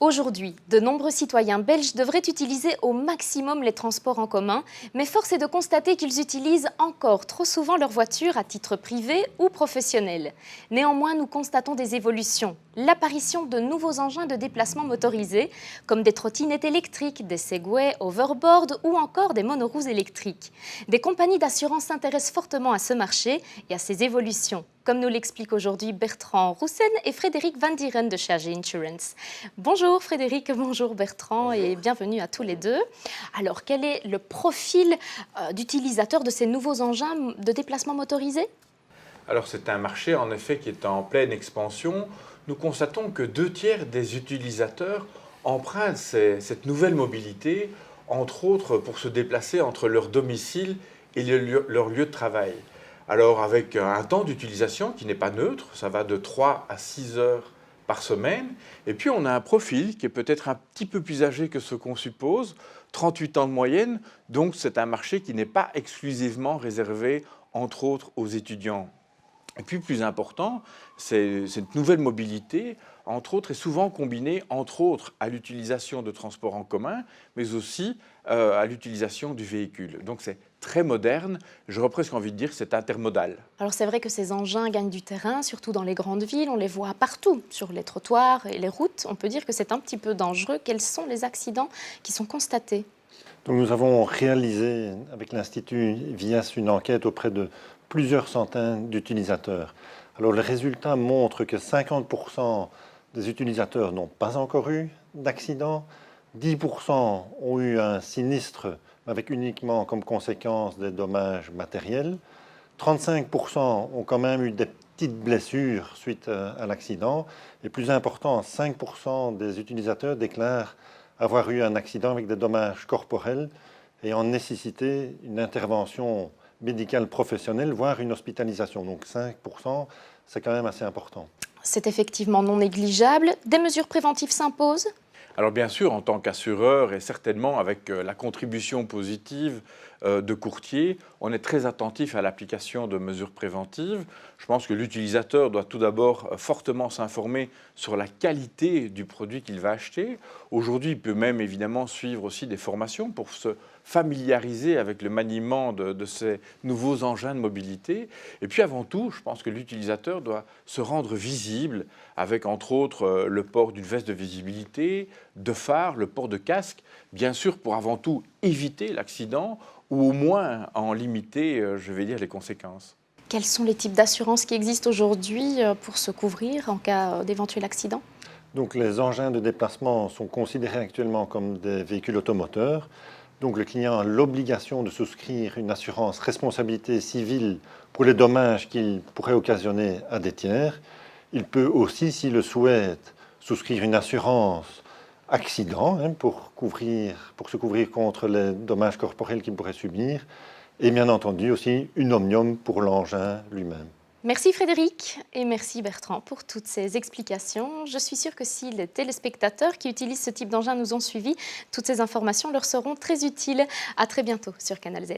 Aujourd'hui, de nombreux citoyens belges devraient utiliser au maximum les transports en commun, mais force est de constater qu'ils utilisent encore trop souvent leur voiture à titre privé ou professionnel. Néanmoins, nous constatons des évolutions. L'apparition de nouveaux engins de déplacement motorisés, comme des trottinettes électriques, des segways, overboard ou encore des monoroues électriques. Des compagnies d'assurance s'intéressent fortement à ce marché et à ses évolutions, comme nous l'expliquent aujourd'hui Bertrand Roussen et Frédéric Van Dieren de chez AG Insurance. Bonjour Frédéric, bonjour Bertrand et bienvenue à tous les deux. Alors, quel est le profil d'utilisateurs de ces nouveaux engins de déplacement motorisés ? Alors c'est un marché en effet qui est en pleine expansion. Nous constatons que 2/3 des utilisateurs empruntent cette nouvelle mobilité, entre autres pour se déplacer entre leur domicile et leur lieu de travail. Alors avec un temps d'utilisation qui n'est pas neutre, ça va de 3 à 6 heures par semaine. Et puis on a un profil qui est peut-être un petit peu plus âgé que ce qu'on suppose, 38 ans de moyenne, donc c'est un marché qui n'est pas exclusivement réservé entre autres aux étudiants. Et puis, plus important, cette nouvelle mobilité, entre autres, est souvent combinée, entre autres, à l'utilisation de transports en commun, mais aussi à l'utilisation du véhicule. Donc, c'est très moderne. J'aurais presque envie de dire que c'est intermodal. Alors, c'est vrai que ces engins gagnent du terrain, surtout dans les grandes villes. On les voit partout, sur les trottoirs et les routes. On peut dire que c'est un petit peu dangereux. Quels sont les accidents qui sont constatés ? Donc, nous avons réalisé avec l'Institut VIAS une enquête auprès de plusieurs centaines d'utilisateurs. Alors, les résultats montrent que 50% des utilisateurs n'ont pas encore eu d'accident, 10% ont eu un sinistre avec uniquement comme conséquence des dommages matériels, 35% ont quand même eu des petites blessures suite à l'accident, et plus important, 5% des utilisateurs déclarent avoir eu un accident avec des dommages corporels ayant nécessité une intervention médicale professionnelle, voire une hospitalisation. Donc 5%, c'est quand même assez important. C'est effectivement non négligeable. Des mesures préventives s'imposent ? Alors bien sûr, en tant qu'assureur et certainement avec la contribution positive de courtier, on est très attentif à l'application de mesures préventives. Je pense que l'utilisateur doit tout d'abord fortement s'informer sur la qualité du produit qu'il va acheter. Aujourd'hui, il peut même évidemment suivre aussi des formations pour se familiariser avec le maniement de ces nouveaux engins de mobilité. Et puis avant tout, je pense que l'utilisateur doit se rendre visible avec entre autres le port d'une veste de visibilité, de phares, le port de casque, bien sûr pour avant tout éviter l'accident ou au moins en limiter, je vais dire, les conséquences. Quels sont les types d'assurances qui existent aujourd'hui pour se couvrir en cas d'éventuel accident ? Donc les engins de déplacement sont considérés actuellement comme des véhicules automoteurs. Donc le client a l'obligation de souscrire une assurance responsabilité civile pour les dommages qu'il pourrait occasionner à des tiers. Il peut aussi, s'il le souhaite, souscrire une assurance accident pour se couvrir contre les dommages corporels qu'il pourrait subir. Et bien entendu aussi une omnium pour l'engin lui-même. Merci Frédéric et merci Bertrand pour toutes ces explications. Je suis sûre que si les téléspectateurs qui utilisent ce type d'engin nous ont suivis, toutes ces informations leur seront très utiles. À très bientôt sur Canal Z.